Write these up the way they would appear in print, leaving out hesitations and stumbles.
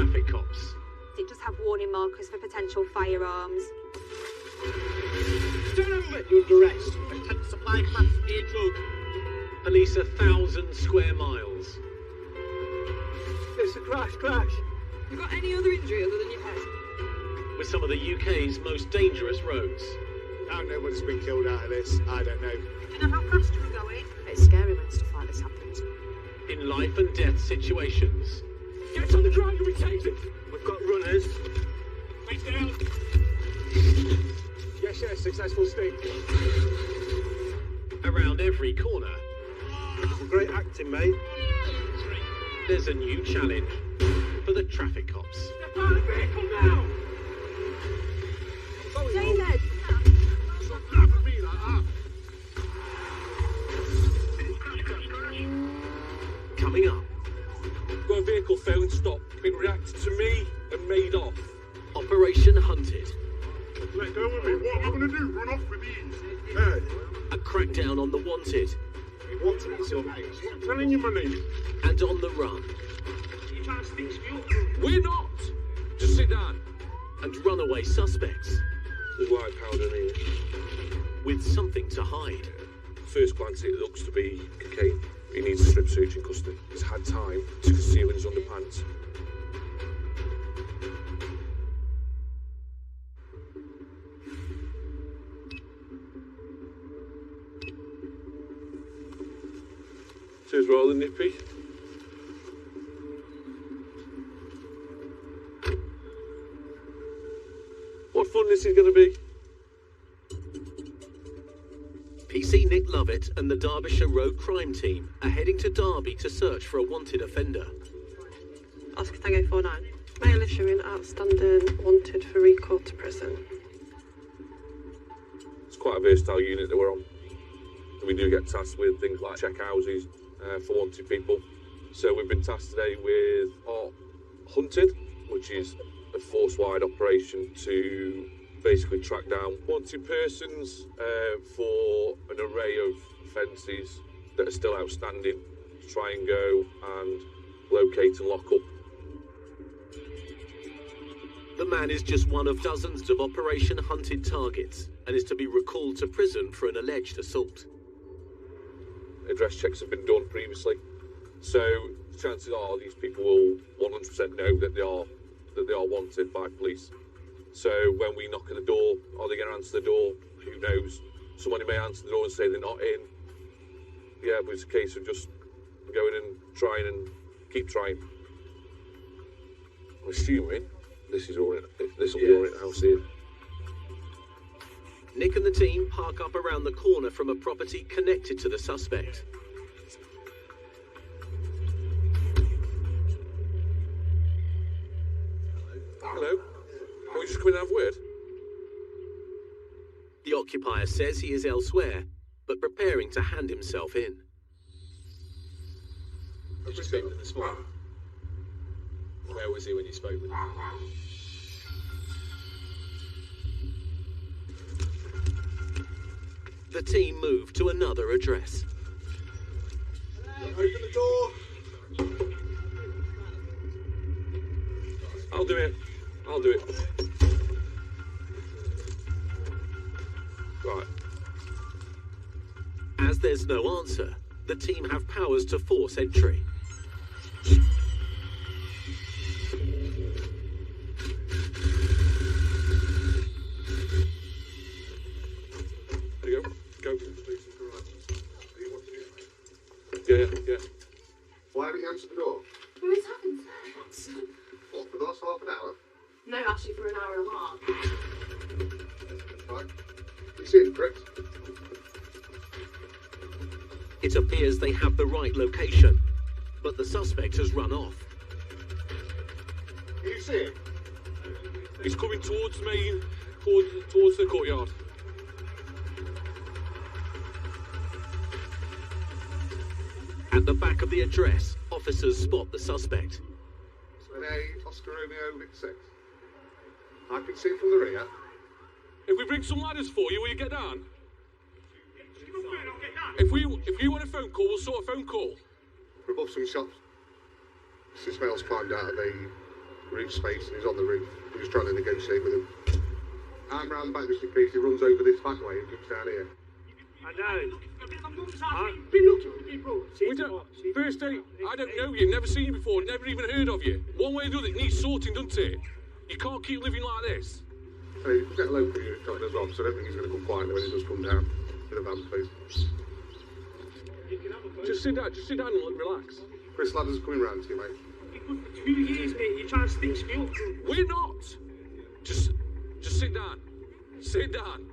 traffic cops. It does have warning markers for potential firearms. Stand over! You're under arrest. Attempt supply class A drug. Police 1,000 square miles. It's a crash. You got any other injury other than your head? With some of the UK's most dangerous roads. How no one's been killed out of this, I don't know. Do you know how fast you were going? It's scary when stuff like this happens. In life and death situations. Get on the ground, you'll be taken! We've got runners. Face down! Yes, successful sting. Around every corner. Great acting, mate. There's a new challenge for the traffic cops. Step out of the vehicle now! Stay there. Stop laughing at me like that. Coming up, Got a vehicle failed and stopped. It reacted to me and made off. Operation Hunted. Let go of me. What am I going to do? Run off with these? Hey. A crackdown on the wanted You want to be so nice. I'm telling you, money. and on the run. You trying to speak to We're not. Just sit down. And runaway suspects There's white powder in here. with something to hide. First glance, it looks to be cocaine. He needs a strip search in custody. He's had time to conceal in his underpants. Says rolling nippy. What fun this is going to be. PC Nick Lovett and the Derbyshire Road Crime Team are heading to Derby to search for a wanted offender. Oscar Tango 49. Male issuing outstanding wanted for recall to prison. It's quite a versatile unit that we're on. We do get tasked with things like check houses for wanted people. So we've been tasked today with Hunted, which is a force-wide operation to basically track down wanted persons for an array of offences that are still outstanding, to try and go and locate and lock up. The man is just one of dozens of Operation Hunted targets and is to be recalled to prison for an alleged assault. Address checks have been done previously, so chances are these people will 100% know that they are wanted by police. So when we knock at the door, are they going to answer the door? Who knows? Somebody may answer the door and say they're not in. Yeah, but it's a case of just going and trying and keep trying. I'm assuming this will be all in the house here. Nick and the team park up around the corner from a property connected to the suspect. Hello? Can we just come in and have a word? The occupier says he is elsewhere, but preparing to hand himself in. Did you speak with him this morning? Where was he when you spoke with him? The team move to another address. Open the door. I'll do it. Right. As there's no answer, the team have powers to force entry. There you go. Go. Yeah. Why haven't you answered the door? Well, it's happened. What, for the last half an hour? No, actually for an hour and a half. Right. You see it, correct? It appears they have the right location, but the suspect has run off. Can you see it? He's coming towards me, towards the courtyard. At the back of the address, officers spot the suspect. An A, Oscar Romeo, Vic 6. I can see from the rear. If we bring some ladders for you, will you get down? If you want a phone call, we'll sort a phone call. We're above some shops. The smells climbed out of the roof space, and he's on the roof. We're just trying to negotiate with him. I'm round back just in case he runs over this back way and comes down here. I know. We don't. First day, I don't know you, never seen you before, never even heard of you. One way or the other, it needs sorting, doesn't it? You can't keep living like this. Hey, we've got a local unit coming as well, so I don't think he's going to come quietly when he does come down with a van, please. Just sit down and relax. Chris Ladders coming round to you, mate. For 2 years, mate, you're trying to stitch me up. We're not. Just sit down. Sit down.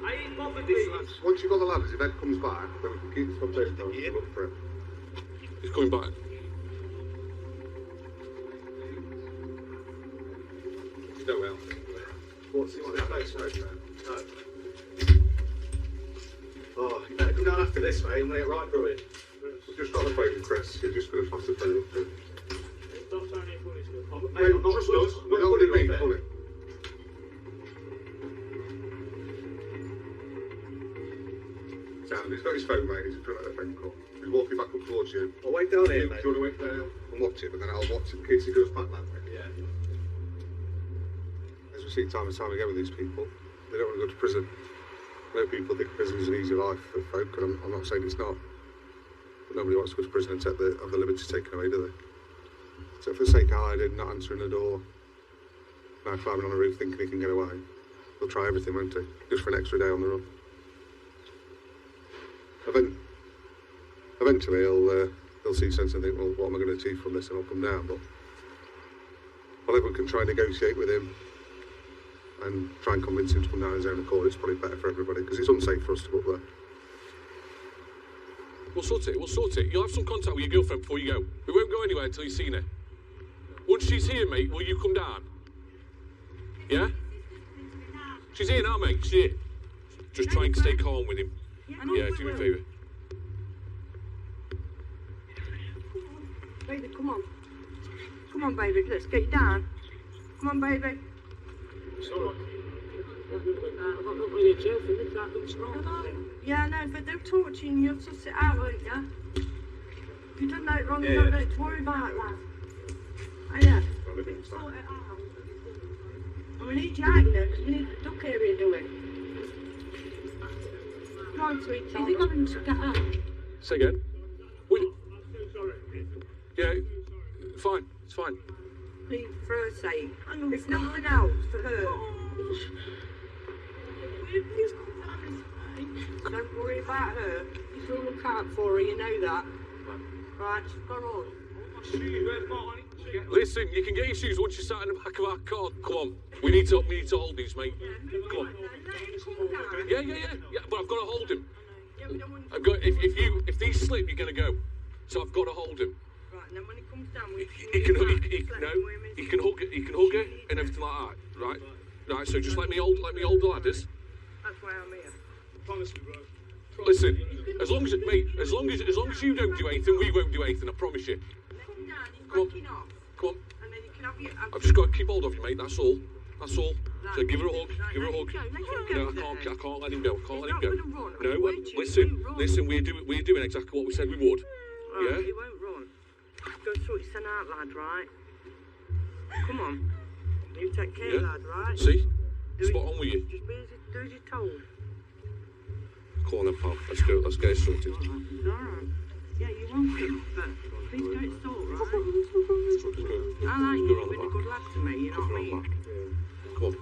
I ain't bothered this, lads. Once you've got the ladders, if Ed comes back, then we can keep this conversation on and look for him. He's coming back. No help. What's this place, mate? No. Oh, you better come down after this, mate, and lay it right through it. We're just on the phone with Chris. He's just going to pass the phone up to him. Stop trying to influence me. Mate, not trust us. We're not going to be funny. Sam, he's got his phone, mate. He's trying to make a phone call. He's walking back up towards you. I'll wait down here, mate. Do you want to wait there and watch it, but then I'll watch it in case he goes back that way. Yeah. As we see time and time again with these people, they don't want to go to prison. I know people think prison is an easy life for folk, and I'm not saying it's not. But nobody wants to go to prison and have the liberty taken away, do they? So for the sake of hiding, not answering the door, now climbing on a roof thinking he can get away, they'll try everything, won't they? Just for an extra day on the run. Eventually he'll see sense and think, well, what am I going to achieve from this, and I'll come down. But I think we can try and negotiate with him and try and convince him to come down his own accord. It's probably better for everybody, because it's unsafe for us to go up there. We'll sort it. You'll have some contact with your girlfriend before you go. We won't go anywhere until you've seen her. Once she's here, mate, will you come down? Yeah? She's here now, mate. She's here. Just try and stay calm with him. Yeah, do me a favour. Baby, come on. Come on, baby, let's get you down. Come on, baby. Sorry. I've got nobody in jail for this, that looks wrong. Yeah, I know, but they're torturing you, so sit out, won't you? If you done that wrong, you don't know to worry about that. Oh, yeah. Sort it out. And we need you out here, because we need the duck area doing. Come on, sweetheart. Have you got him to get out? Say again? Yeah, fine. It's fine. Please, for her sake. If nothing else, for her. Please come down this way. Don't worry about her. You will look out for her, you know that. Right, she's gone on. Listen, you can get your shoes once you're sat in the back of our car. Come on. We need to hold these, mate. Come on. Yeah, but I've got to hold him. I've got if these slip, you're gonna go. So I've got to hold him. Right, and then when he comes down, he can hug her and everything like that. Right. So just let me hold the ladders. That's why I'm here. Promise me, bro. Listen, as long as you don't do anything, we won't do anything. I promise you. Come down, he's Come on. backing off. Come on. And then you can have your... I've just got to keep hold of you, mate. That's all. So Right, give her a hug. right, Give her a let hug. him go, No, let him I go can't let him go. I can't let him go. He's not gonna run. No, Wait, he won't run. listen. We're doing exactly what we said we would. Right, Yeah. he won't run. Go sort your son out, lad, right? Come on. You take care, Yeah. lad, right? See? Do Spot it- on with you. Just do as you're told. Come on then, pal. Let's go. Let's get it sorted. Alright. Yeah, you want it, but please get it sorted, right? Let's go. I like Go you. round the You've been a back. good lad to me, you know what I Go round mean? the back. Come on.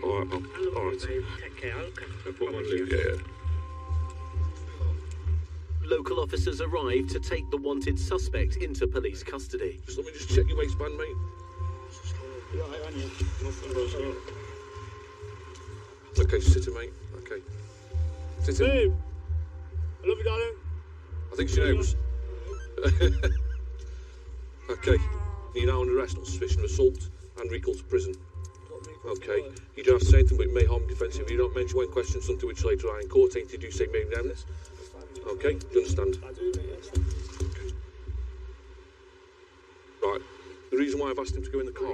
All right, pal. I love All you, right. babe. Take care. I'll look after Put my you. yeah. Local officers arrive to take the wanted suspect into police custody. Just let me just check your waistband, mate. It's okay, sit in, mate. Okay. Sit in. Babe, I love you, darling. I think she knows. Okay. You're now under arrest on suspicion of assault and recall to prison. Okay. You don't have to say anything, but it may harm you defensively. You don't mention when questioned something which later on in court. Anything you do say may be this. Okay. Do you understand? I do, mate, yes. Right. The reason why I've asked him to go in the car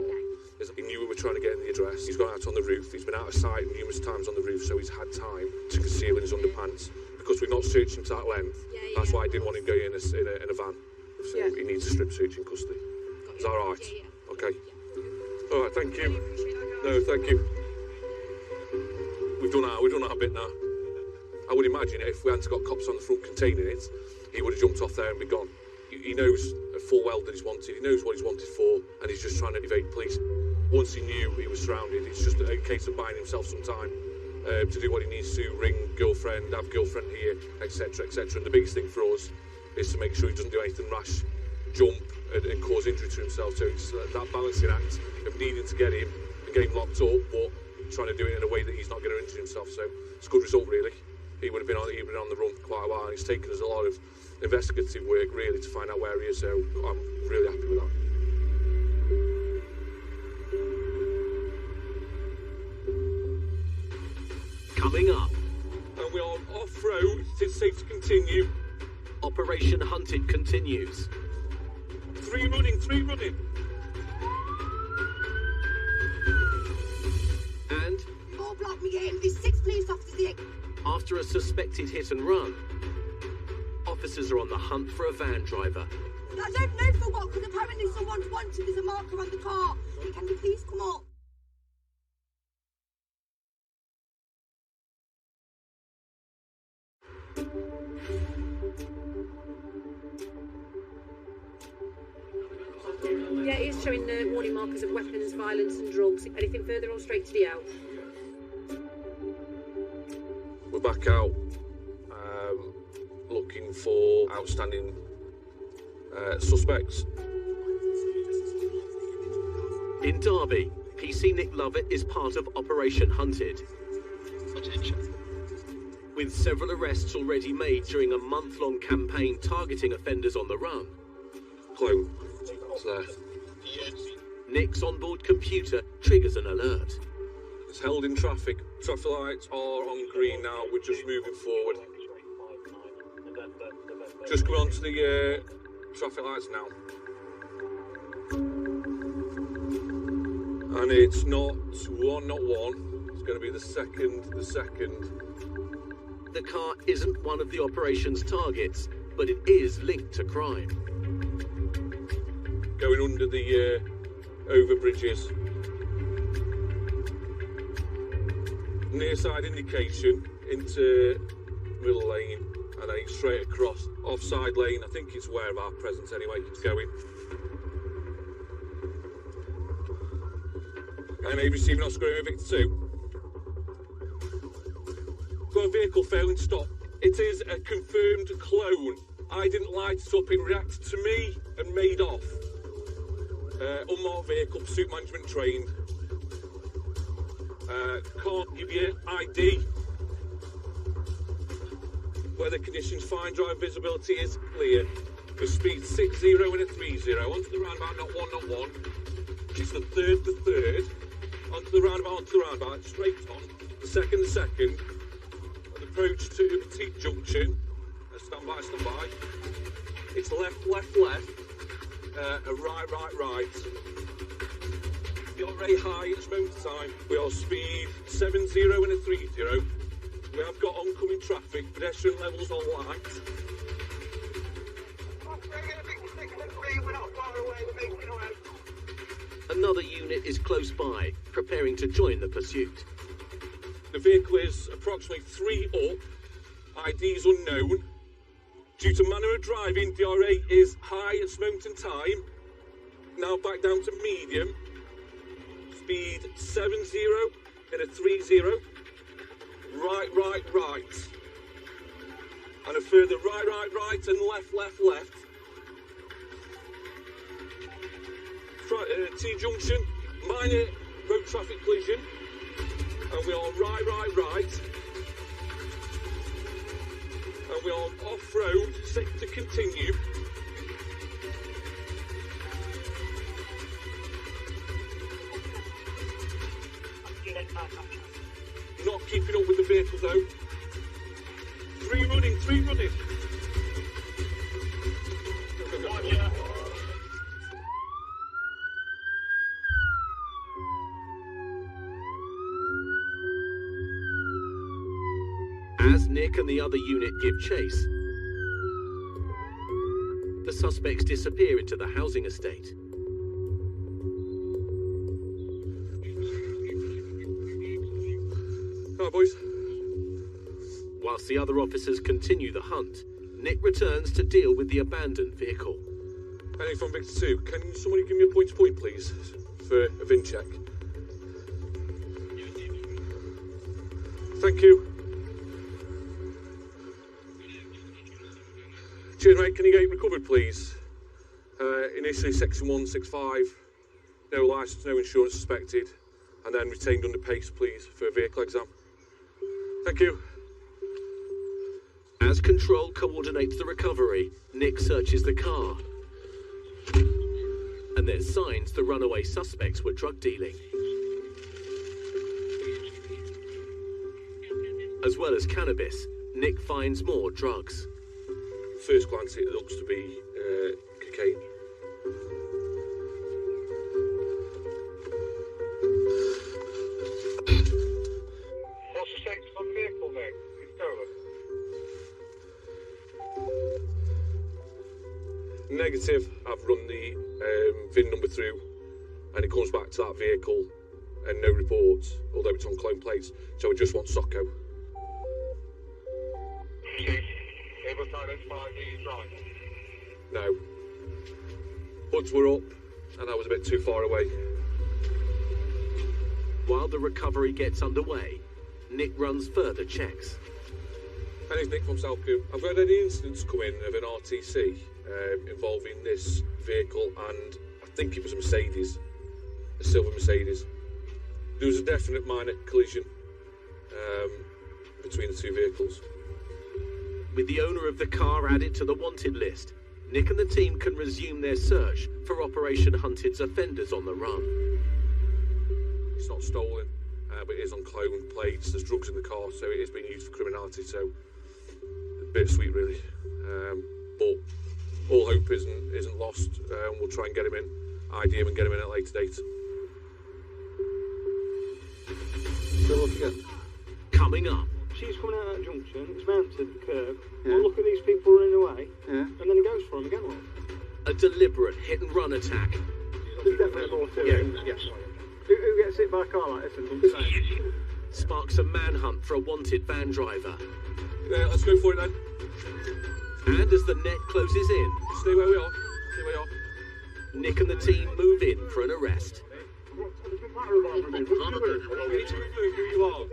is that he knew we were trying to get in the address. He's gone out on the roof. He's been out of sight numerous times on the roof, so he's had time to conceal in his underpants. Because we've not searched him to that length, that's why I didn't want him going in a van. So he needs a strip search in custody. Is that right? Okay. All right, thank you. No, thank you. We've done our bit now. I would imagine if we hadn't got cops on the front containing it, he would have jumped off there and be gone. He knows full well that he's wanted. He knows what he's wanted for, and he's just trying to evade police. Once he knew he was surrounded, it's just a case of buying himself some time to do what he needs to, ring girlfriend, have girlfriend here, etc., etc. And the biggest thing for us is to make sure he doesn't do anything rash, jump, and cause injury to himself. So it's that balancing act of needing to get him and get him locked up, but trying to do it in a way that he's not going to injure himself. So it's a good result, really. He would have been on the run for quite a while, and it's taken us a lot of investigative work, really, to find out where he is. So I'm really happy with that. Coming up, And we are off-road. It's safe to continue. Operation Hunted continues. Three running. And You've all blocked me in. There's 6 police officers here. after a suspected hit and run, officers are on the hunt for a van driver. I don't know for what, because apparently someone's wanted. There's a marker on the car. Can you please come up? Yeah, it is showing the warning markers of weapons, violence and drugs. Anything further or straight to the L? We're back out looking for outstanding suspects. In Derby, PC Nick Lovett is part of Operation Hunted. Attention. With several arrests already made during a month-long campaign targeting offenders on the run, Clone. It's there. Nick's onboard computer triggers an alert. It's held in traffic. Traffic lights are on green now. We're just moving forward. Just go on to the traffic lights now. And it's not one. It's going to be the second. The car isn't one of the operation's targets, but it is linked to crime. Going under the over bridges. Near side indication into middle lane, and then it's straight across offside lane. I think it's where of our presence anyway. It's going. And maybe receiving Oscar over Victor 2. Got a vehicle failing to stop. It is a confirmed clone. I didn't light it up. It reacted to me and made off. Unmarked vehicle, pursuit management trained. Can't give you ID. Weather conditions fine, drive visibility is clear. The speed 60 and a 30. Onto the roundabout, not one. It's the third. Onto the roundabout, straight on. The second. Approach to Petit Junction. Stand by. It's left. A right. You're very high at this moment in time. We are speed 70 and a 30. We have got oncoming traffic. Pedestrian levels are light. Another unit is close by, preparing to join the pursuit. The vehicle is approximately 3 up. IDs unknown. Due to manner of driving, DRA is high at this moment in time. Now back down to medium. Speed 70 and a 30. Right. And a further right and left. T-junction, minor road traffic collision. And we are right. And we are off-road, safe to continue. Not keeping up with the vehicle though. Three running. As Nick and the other unit give chase, the suspects disappear into the housing estate. boys. Whilst the other officers continue the hunt, Nick returns to deal with the abandoned vehicle. Anything from Victor 2, can somebody give me a point-to-point, please, for a VIN check? Thank you. Cheers, mate. Can you get it recovered, please? Initially, section 165, no licence, no insurance suspected, and then retained under pace, please, for a vehicle exam. Thank you. As Control coordinates the recovery, Nick searches the car. And there's signs the runaway suspects were drug dealing. As well as cannabis, Nick finds more drugs. First glance, it looks to be cocaine. What's the status on the vehicle, mate? It's stolen. Negative. I've run the VIN number through, and it comes back to that vehicle, and no reports, although it's on clone plates. So I just want Socko. Able to identify the driver? No. Hoods were up, and I was a bit too far away. While the recovery gets underway, Nick runs further checks. My name's Nick from Southcoombe. I've had any incidents come in of an RTC involving this vehicle, and I think it was a Mercedes, a silver Mercedes. There was a definite minor collision between the two vehicles. With the owner of the car added to the wanted list, Nick and the team can resume their search for Operation Hunted's offenders on the run. It's not stolen, but it is on clone plates. There's drugs in the car, so it is being used for criminality. So a bit sweet, really. But all hope isn't lost. We'll try and get him in, ID him, and get him in at a later date. Good luck again. Coming up. She's coming out of that junction, it's mounted at the curb. Yeah. Well, look at these people running away, Yeah. and then he goes for them again. Look. A deliberate hit-and-run attack. There's definitely more to it. Yes. Who gets hit by a car like this and doesn't say? Sparks a manhunt for a wanted van driver. Yeah, let's go for it then. And as the net closes in, Stay where we are. Stay where you are. Nick and the team move in for an arrest. We need to confirm who you are.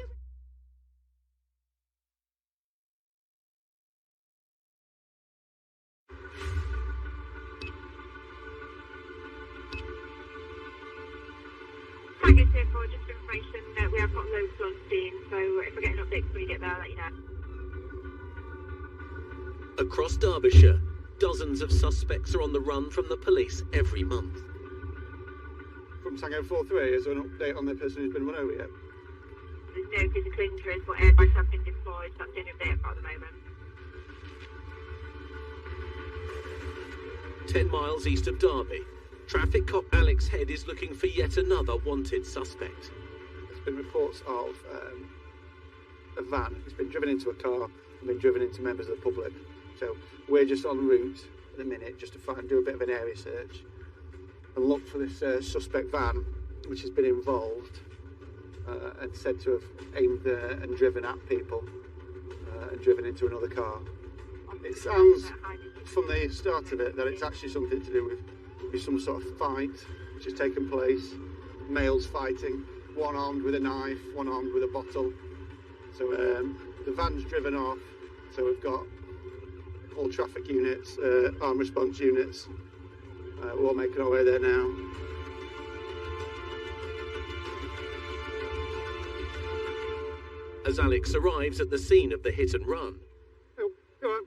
Target's here for just information that we have got loads on scene, so if we get an update when we get there, I'll let you know. Across Derbyshire, dozens of suspects are on the run from the police every month. From Tango 43, is there an update on the person who's been run over yet? There's no physical injuries, but airbags have been deployed, so that's the only update I've got at the moment. 10 miles east of Derby, traffic cop Alex Head is looking for yet another wanted suspect. There's been reports of a van. It's been driven into a car and been driven into members of the public. So we're just en route at the minute just to do a bit of an area search and look for this suspect van, which has been involved and said to have aimed and driven at people and driven into another car. It sounds from the start of it that it's actually something to do with some sort of fight which has taken place. Males fighting, one armed with a knife, one armed with a bottle. So the van's driven off, so we've got all traffic units, armed response units. We're all making our way there now. As Alex arrives at the scene of the hit and run, Oh, go on.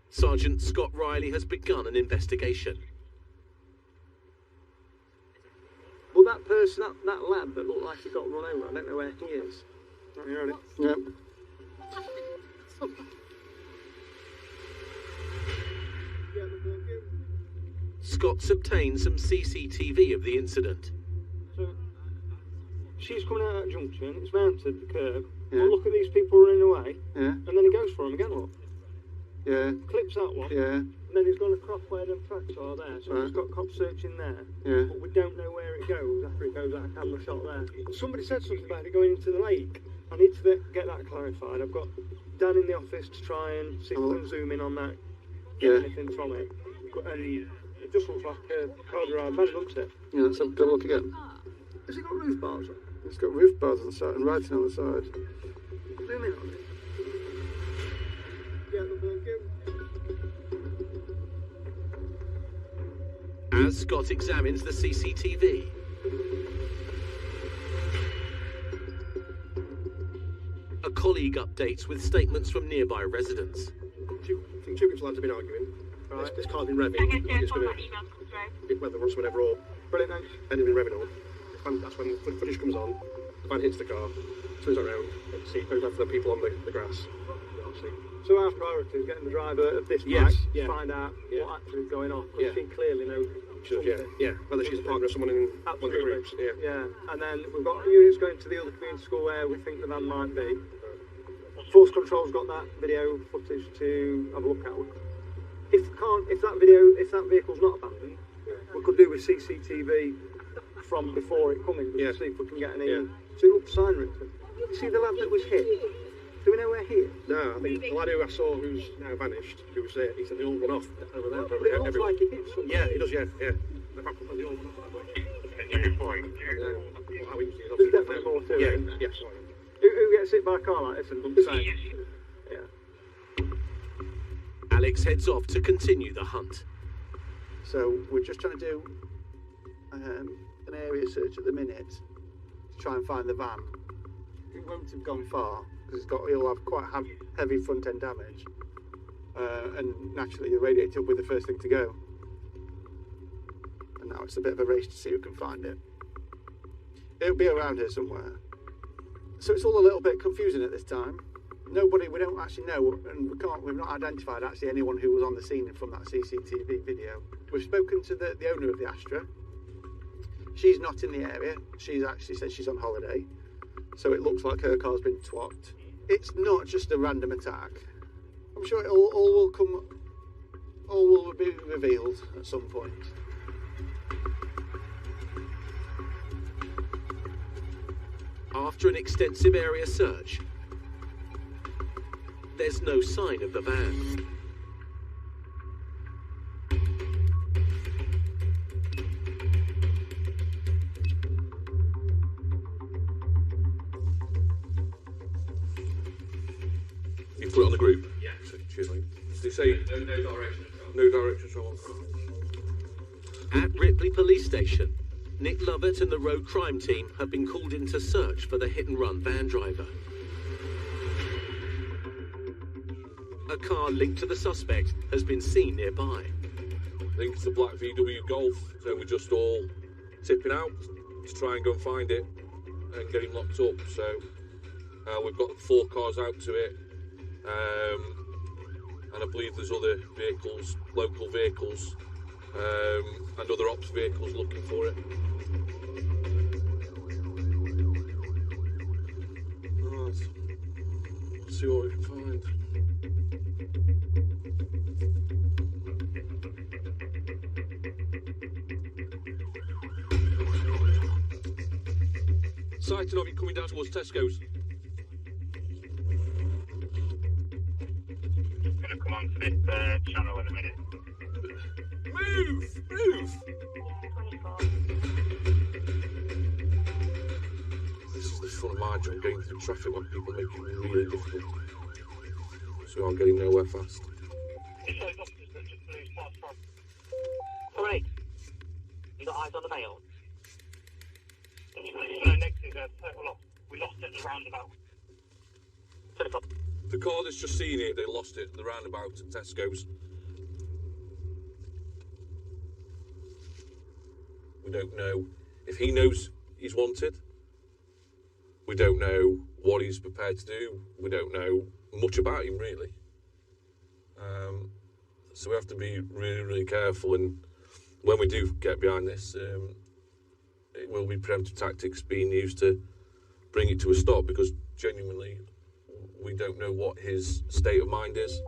Sergeant Scott Riley has begun an investigation. Well, that person, that lad that looked like he got run over, I don't know where he is. You ready? Yep. Scott's obtained some CCTV of the incident. So, she's coming out of that junction, it's mounted at the curb. Yeah. Well, look at these people running away, Yeah. and then he goes for them again. Look. Yeah. Clips that one. Yeah. And then he's gone across where them tracks are there, so Right. he's got cops searching there. Yeah. But we don't know where it goes after it goes out of camera shot there. Somebody said something about it going into the lake. I need to get that clarified. I've got Dan in the office to try and see if we can zoom in on that, get anything from it. And it just looks like a car van, doesn't it? Yeah, let's have a look again. Has it got roof bars on? It's got roof bars on the side and writing on the side. Zoom in on it. Yeah, thank you. As Scott examines the CCTV, a colleague updates with statements from nearby residents. I think two groups of lads have been arguing. Right. This car's been revving. It's going to whether or whatever, or brilliant, thanks. And it's been revving all. That's when the footage comes on. The van hits the car, turns around, see it goes out for the people on the grass. Obviously. So our priority is getting the driver of this bike to find out what actually is going on. We can clearly know. Whether she's a partner or someone in one of the groups. Yeah, and then we've got units going to the other community school where we think the van might be. Force Control's got that video footage to have a look at. If that vehicle's not abandoned, we could do with CCTV from before it coming, just to see if we can get any. So look, sign written. You see the lad that was hit? Do we know where he is? No, I think the lad who I saw who's now vanished, who was there, he said they all run off over there. But it looks like he hit someone. Yeah, he does, yeah. They all run off that way. There's definitely more to it. Yeah. Who gets hit by a car like this and doesn't say? Yeah. Alex heads off to continue the hunt. So we're just trying to do an area search at the minute to try and find the van. It won't have gone far because it'll have quite heavy front end damage, and naturally the radiator will be the first thing to go. And now it's a bit of a race to see who can find it. It'll be around here somewhere. So it's all a little bit confusing at this time. We don't actually know, and we've not identified actually anyone who was on the scene from that CCTV video. We've spoken to the owner of the Astra. She's not in the area. She's actually said she's on holiday. So it looks like her car's been twacked. It's not just a random attack. I'm sure all will be revealed at some point. After an extensive area search, there's no sign of the van. You put it on the group? Yeah. Cheers, mate. Did they say no direction? No direction at all. At Ripley Police Station, Nick Lovett and the road crime team have been called in to search for the hit-and-run van driver. A car linked to the suspect has been seen nearby. I think it's a black VW Golf, so we're just all tipping out to try and go and find it and get him locked up. So we've got 4 cars out to it, and I believe there's other vehicles, local vehicles, and other ops vehicles looking for it. Right. Let's see what we can find. Sighting of you coming down towards Tesco's. Just gonna come on to this channel in a minute. Move! Move! This is the fun of my job, going through traffic when people make it really difficult. So I'm getting nowhere fast. Alright. You got eyes on the mail? Next is we lost it at the roundabout. The car that's just seen it, they lost it at the roundabout at Tesco's. We don't know if he knows he's wanted. We don't know what he's prepared to do. We don't know much about him, really. So we have to be really, really careful. And when we do get behind this, it will be preemptive tactics being used to bring it to a stop, because genuinely we don't know what his state of mind is.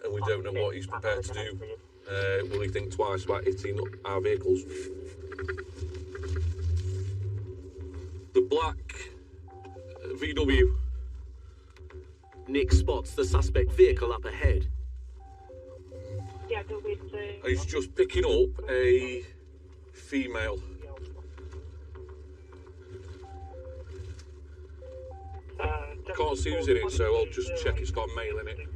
And we don't know what he's prepared to do. Will he think twice about hitting our vehicles? The black VW. Nick spots the suspect vehicle up ahead. Yeah, go with He's just picking up a female. Can't see who's in it, so I'll just check it's got a male in it.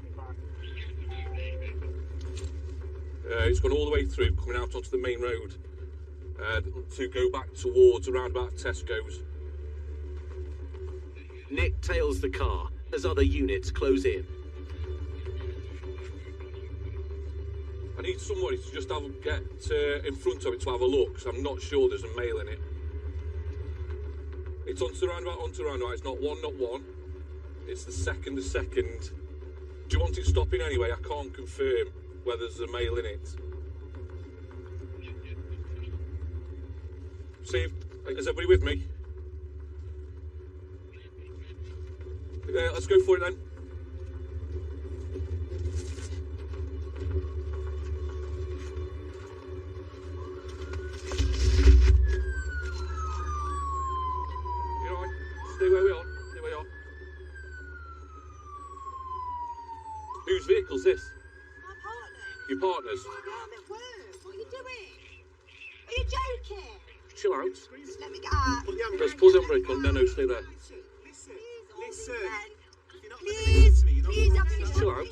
It's gone all the way through, coming out onto the main road to go back towards around about Tesco's. Nick tails the car as other units close in. I need somebody to just get in front of it to have a look, because I'm not sure there's a male in it. It's onto the roundabout. It's not one. It's the second. Do you want it stopping anyway? I can't confirm whether there's a male in it. Steve, is everybody with me? Yeah, let's go for it then. You alright? Stay where we are. Whose vehicle's this? My partner. Your partner's? I'm at work. What are you doing? Are you joking? Chill out. Just let me get out. Let's pull the handbrake on. No, stay there. Please, I'm Chill out.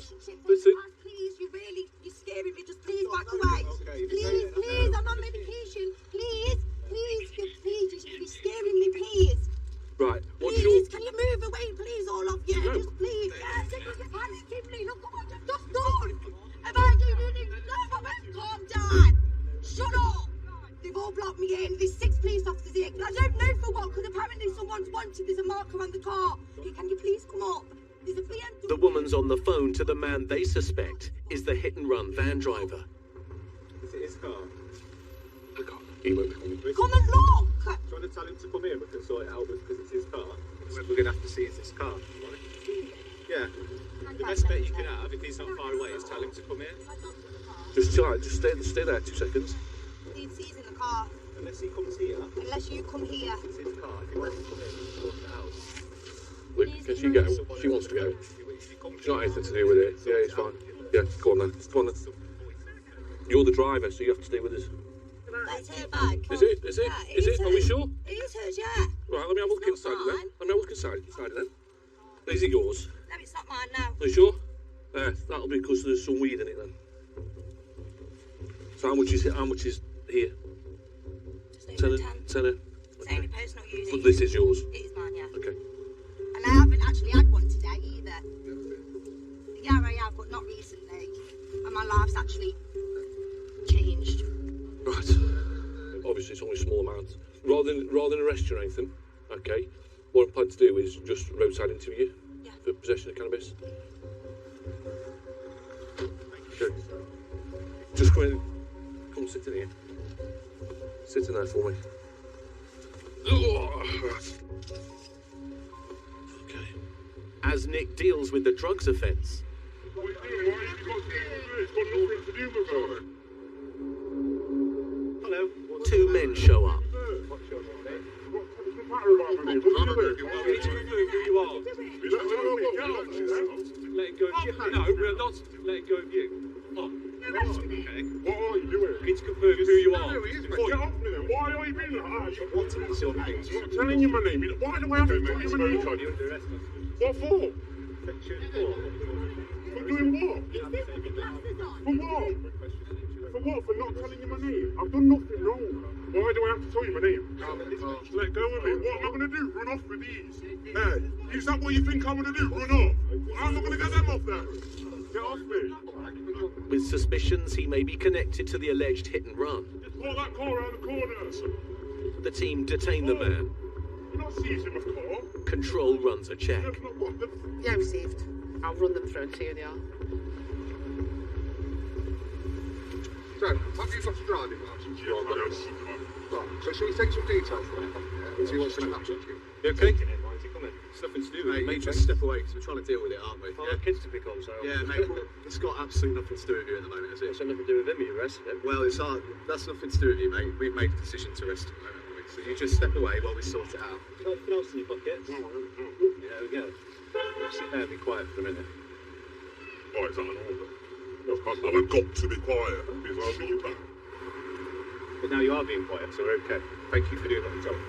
Listen. Please, you're scaring me. Just please back away. Please, I'm on medication. Please, you're scaring me, please. Right, what's Please, can you move away, please, all of you? No. Just please. Yes, you're panicking me. Look what you've just done. Have I done anything? No, I won't. Calm down. Shut up. They've all blocked me in. There's 6 police officers here. I don't know for what, because apparently someone's wanted. There's a marker on the car. Can you please come up? There's a BMW. The woman's on the phone to the man they suspect is the hit-and-run van driver. Is it his car? He won't be coming. Come and look. Do you want to tell him to come here? We can sort it out because it's his car. We're going to have to see it's his car. Right? Yeah. The best bet you can have, if he's not far away, is tell him to come here. Just chill out. Just stay there 2 seconds. He's in the car. Unless he comes here. Unless you come here. It's his car. If he wants to come in, sort it out. Luke, can she go? She wants to go. She's not anything to do with it. Yeah, it's fine. Yeah, go on then. You're the driver, so you have to stay with us. That's her bag. Is it? Yeah, Are we sure? It is hers, yeah. Right, let me have a look inside it then. Let me have a look inside it then. Is it yours? No, it's not mine now. Are you sure? That'll be because there's some weed in it then. So how much is here? Just over 10. Tenner. It's the only personal use. But this is yours? It is mine, yeah. Okay. And I haven't actually had one today either. Yeah, I have, but not recently. And my life's actually changed. Right. Obviously, it's only small amounts. Rather than arrest you or anything, okay, what I'm planning to do is just roadside interview you for possession of cannabis. Okay. Just come sit in here. Sit in there for me. Right. Okay. As Nick deals with the drugs offence. Hello. 2 men show up. What's your name, mate? You need to prove who you are. Let it go of you. No, we're not letting go of you. Oh. Okay. What are you doing? You need to confirm who you are. Get off me then. Why are you being like that? What is your name? I'm not telling you my name. Why do I have to tell you my name? You're under arrest. What for? Section 4. For doing what? For what? For what? For not telling you my name? I've done nothing wrong. Why do I have to tell you my name? Let go of me. What am I going to do? Run off with these? Hey, is that what you think I'm going to do? Run off? I'm not going to get them off there. Get off me. With suspicions he may be connected to the alleged hit and run. Just pull that car around the corner. The team detain the man. You're not seizing my car. Control runs a check. Yeah, received. I'll run them through and see who they are. So, have you got a driving licence? Right, so shall we take some details from him and see what's going to happen to you? You okay? It's nothing to do with it. Mate, just step away because we're trying to deal with it, aren't we? Well, kids to pick on, so... Yeah, mate, it's got absolutely nothing to do with you at the moment, has it? It's nothing to do with him, you arrested him. Well, that's nothing to do with you, mate. We've made the decision to arrest him, haven't we? So you just step away while we sort it out. You got anything else in your pockets? No, I don't know. Yeah, there we go. Sit there and be quiet for a minute. Why is that an order? I've got to be quiet because I'll be back. But now you are being quiet, so we're okay. Thank you for doing what you told me.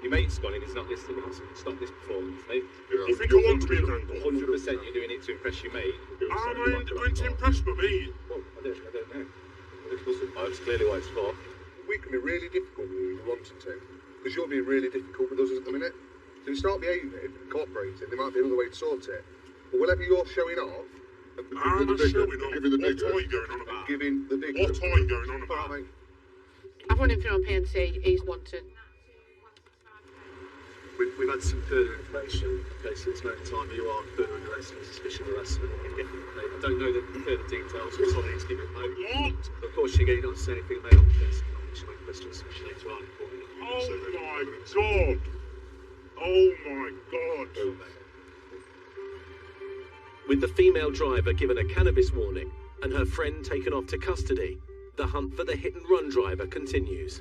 Your mate's gone in, he's not listening. Stop this performance, mate. I think I want to be a man. 100% you're doing it to impress your mate. Am I going to impress my mate? Well, I don't know. That's clearly what it's for. We can be really difficult with you if you wanted to, because you're being really difficult with us at the minute. So if you start behaving and cooperating, there might be another way to sort it. But whenever you're showing off, I'm not showing off. What are you going on about? Giving the big. What are you going on about? I've run him through on PNC. He's wanted. We've had some further information. Okay, so it's no time you are further arrest on suspicion of harassment. I don't know the further details. We're sorry to give it a What? Of course, you don't say anything about this. She might question suspicion later on. Oh my god! Oh my god! With the female driver given a cannabis warning and her friend taken off to custody, the hunt for the hit-and-run driver continues.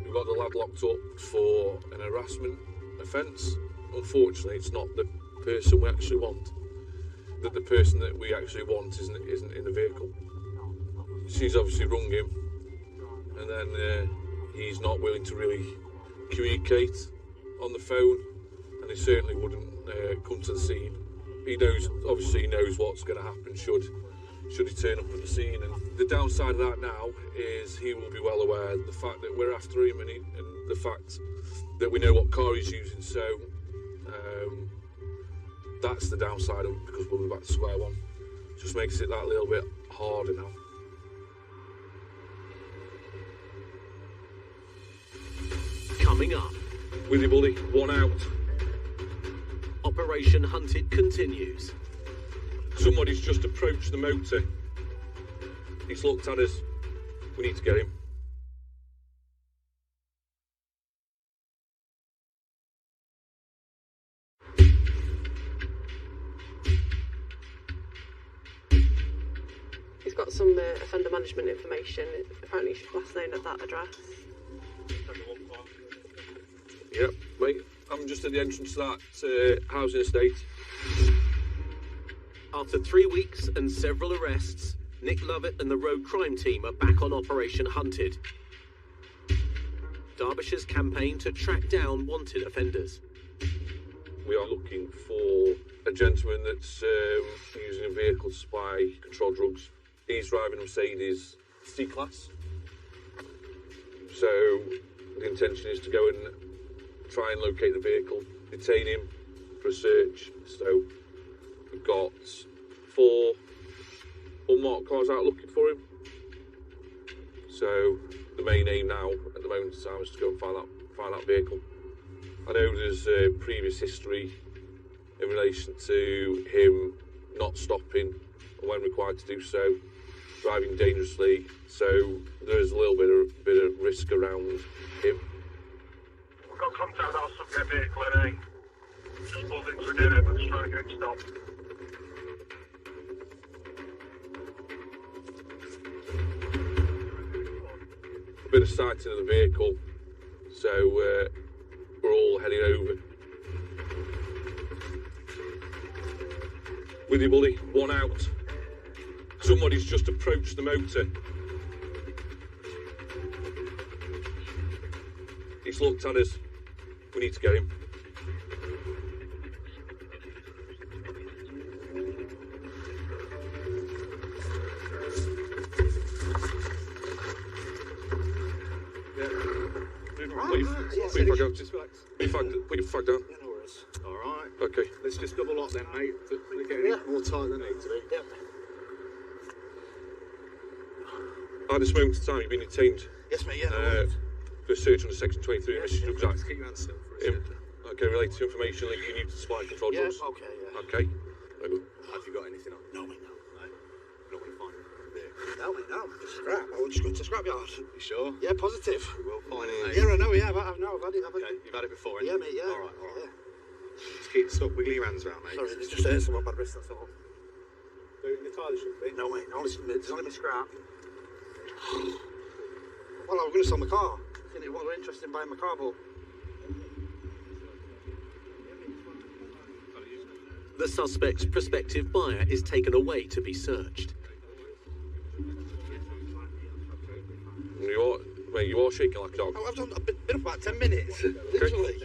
We've got the lad locked up for an harassment offence. Unfortunately, it's not the person we actually want. The person that we actually want isn't in the vehicle. She's obviously rung him, and then he's not willing to really communicate on the phone, and he certainly wouldn't come to the scene. He knows what's going to happen should he turn up at the scene, and the downside of that now is he will be well aware of the fact that we're after him and the fact that we know what car he's using, so that's the downside of it, because we'll be back to square one. Just makes it that little bit harder now. Coming up, With you, bully, one out. Operation Hunted continues. Somebody's just approached the motor. He's looked at us. We need to get him. He's got some offender management information. Apparently she's last known at that address. Yep, mate. I'm just at the entrance to that housing estate. After 3 weeks and several arrests, Nick Lovett and the road crime team are back on Operation Hunted. Derbyshire's campaign to track down wanted offenders. We are looking for a gentleman that's using a vehicle to supply controlled drugs. He's driving a Mercedes C-Class. So the intention is to go and try and locate the vehicle, detain him for a search. So we've got 4 unmarked cars out looking for him. So the main aim now at the moment in time is to go and find that vehicle. I know there's previous history in relation to him not stopping when required to do so, driving dangerously. So there's a little bit of risk around him. We've got contact with our subject vehicle at A. Just pulled into a dead end and trying to get it stopped. A bit of sighting of the vehicle, so we're all heading over. With you, bully, one out. Somebody's just approached the motor. He's looked at us. We need to get him. Put your flag down. Yeah, no worries. All right. Okay. Let's just double lock then, mate. They're getting more tight than they need to be. Yeah. At this moment in time, you've been detained. Yes, mate, yeah, no worries. For a search under Section 23 of Mrs. Drugs Act. Just keep your hands still for a second. Okay, related to information linking you to supply controlled drugs. Okay, yeah. Okay. Very good. Have you got anything on? No, mate, no. Not going to find it. No, mate, no. Just scrap. I would just go to scrapyard. You sure? Yeah, positive. We will find it, mate. Yeah, I know, yeah. I've had it. Okay, you've had it before, Yeah, haven't mate, you? yeah. All right. Yeah. Just stop wiggling your hands around, mate. Sorry, it's just hurts on my bad wrist, that's all. Do it in the tyre, should be. No, mate, no, listen, there's only been scrap. Well, I was going to sell my car. think what they're interested in buying my car for. The suspect's prospective buyer is taken away to be searched. You are shaking like a dog. Oh, I've been up about 10 minutes. Literally.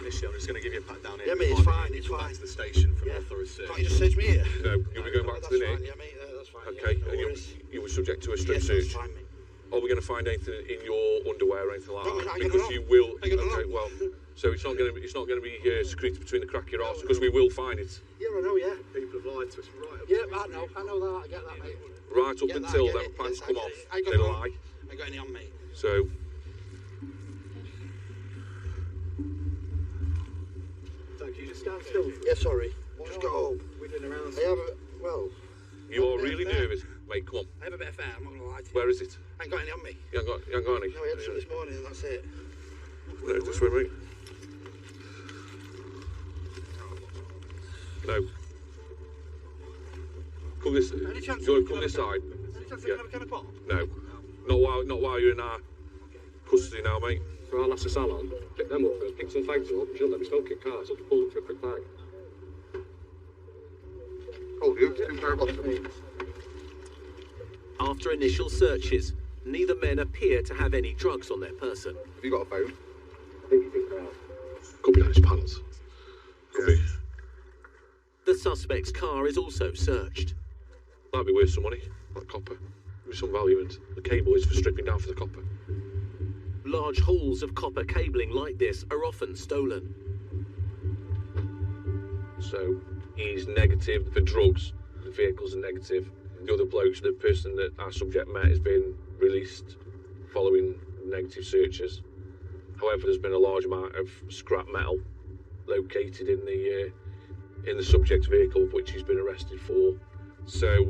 Initially, I'm just going to give you a pat down here. Yeah, mate, it's fine, it's Back fine. to the station for more thorough search. Can't you just search me here? No, you'll be going back to the Nick. Yeah, mate, that's fine. Okay, yeah, and you were subject to a strip yes, search. That's fine, mate. Are we going to find anything in your underwear or anything like No, that? I Because you will. I got it Okay, well, so it's not going to be secreted between the crack of your arse because we will find it. Yeah, I know, yeah. People have lied to us right up Yeah, I know that, I get that, mate. Right up Get that, until I get them it. plans Yes, I come get off, it. I got they it on. lie. I got any on, mate. So, Can you just stand still? Yeah, sorry. Just got home. We're doing around. I have a, well... you are really nervous. Mate, come on. I have a bit of fare, I'm not going to lie to you. Where is it? I ain't got any on me. You ain't got any? No, I had some this morning and that's it. No, this way, mate. No. Come this. Any chance Go you come can this have side. Any chance you can have a can of pop? No. Not while you're in our custody now, mate. So I'll ask the salon, pick them up, pick some fags up, she'll let me smoke in cars, I'll pull them for a quick fag. Oh, you two pair of boxes. After initial searches, neither men appear to have any drugs on their person. Have you got a phone? I think you think that. Could be on his pants. Could be. The suspect's car is also searched. Might be worth some money, like copper. With some value in it. The cable is for stripping down for the copper. Large hauls of copper cabling like this are often stolen. So he's negative for drugs. The vehicles are negative. The other blokes, the person that our subject met, has been released following negative searches. However, there's been a large amount of scrap metal located in the subject's vehicle, which he's been arrested for. So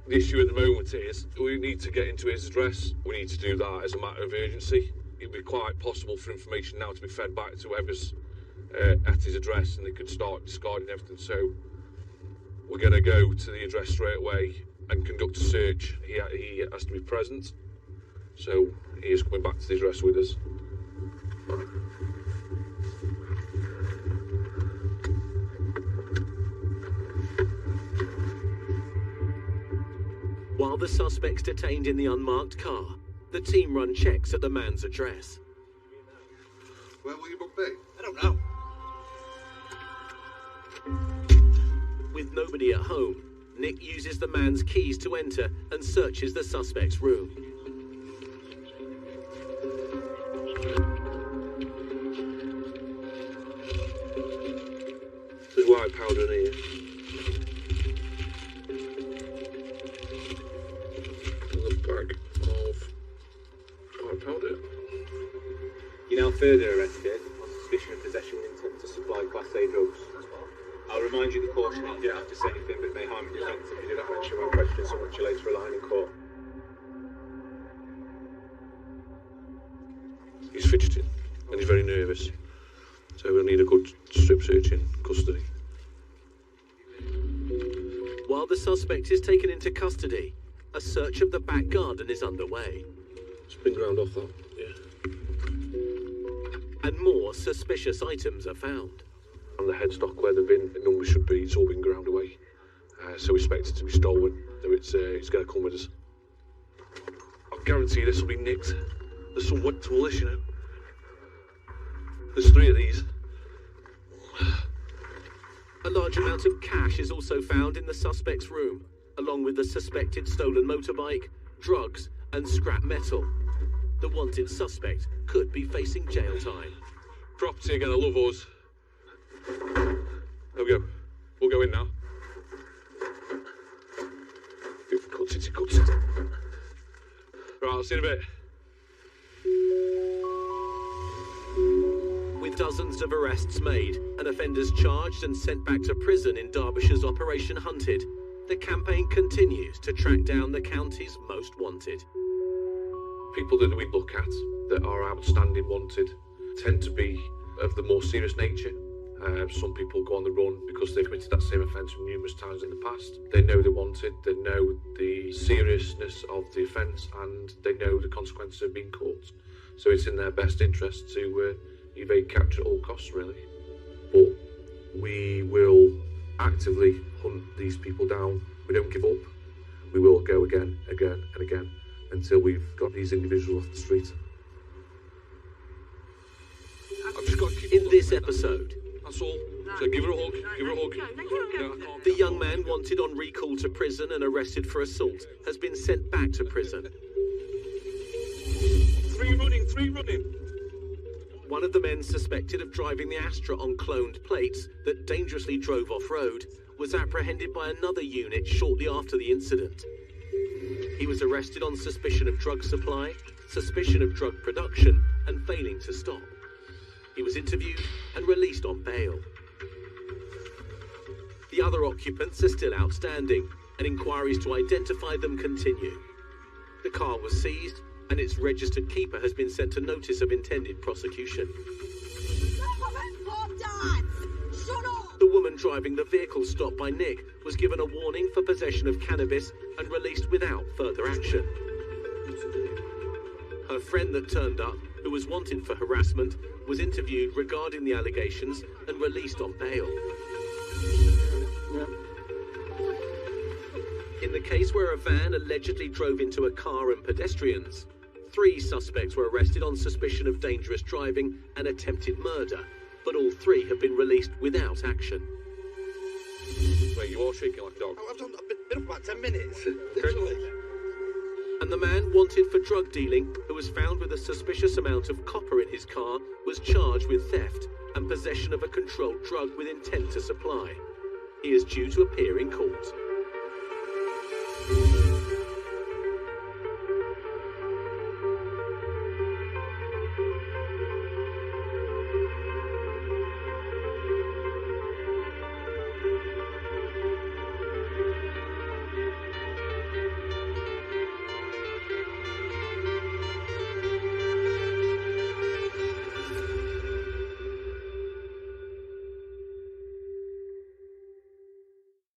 the issue at the moment is we need to get into his address. We need to do that as a matter of urgency. It'd be quite possible for information now to be fed back to whoever's at his address, and they could start discarding everything. So we're going to go to the address straight away and conduct a search. He has to be present. So he is coming back to the address with us. While the suspect's detained in the unmarked car, the team run checks at the man's address. Where will your book be? I don't know. With nobody at home, Nick uses the man's keys to enter and searches the suspect's room. There's white powder in here. A bag of white powder. You're now further arrested on suspicion of possession with intent to supply Class A drugs. I'll remind you the caution that you don't have to say anything, but it may harm your defence if you do not mention when questioned, so much you later relying in court. He's fidgeting and he's very nervous. So we'll need a good strip search in custody. While the suspect is taken into custody, a search of the back garden is underway. It's been ground off that, yeah. And more suspicious items are found. On the headstock where the VIN number should be, it's all been ground away. So we expect it to be stolen, so it's going to come with us. I guarantee this will be nicked. There's some wet to all this, you know. There's 3 of these. A large amount of cash is also found in the suspect's room, along with the suspected stolen motorbike, drugs, and scrap metal. The wanted suspect could be facing jail time. Property are going to love us. There we go. We'll go in now. If it cuts it, it cuts it. Right, I'll see you in a bit. With dozens of arrests made and offenders charged and sent back to prison in Derbyshire's Operation Hunted, the campaign continues to track down the county's most wanted. People that we look at that are outstanding wanted tend to be of the more serious nature. Some people go on the run because they've committed that same offence numerous times in the past. They know they're wanted, they know the seriousness of the offence, and they know the consequences of being caught. So it's in their best interest to evade capture at all costs, really. But we will actively hunt these people down. We don't give up. We will go again, again, and again until we've got these individuals off the street. I've just got to keep In this episode, that's all. So give her a hug, give her a hug. the young man wanted on recall to prison and arrested for assault has been sent back to prison. Three running. One of the men suspected of driving the Astra on cloned plates that dangerously drove off-road was apprehended by another unit shortly after the incident. He was arrested on suspicion of drug supply, suspicion of drug production, and failing to stop. He was interviewed and released on bail. The other occupants are still outstanding, and inquiries to identify them continue. The car was seized, and its registered keeper has been sent a notice of intended prosecution. The woman driving the vehicle stopped by Nick was given a warning for possession of cannabis and released without further action. Her friend that turned up, who was wanted for harassment, was interviewed regarding the allegations and released on bail. In the case where a van allegedly drove into a car and pedestrians, 3 suspects were arrested on suspicion of dangerous driving and attempted murder, but all 3 have been released without action. Wait, you are shaking like a dog. I've been up about 10 minutes, literally. And the man wanted for drug dealing, who was found with a suspicious amount of copper in his car, was charged with theft and possession of a controlled drug with intent to supply. He is due to appear in court.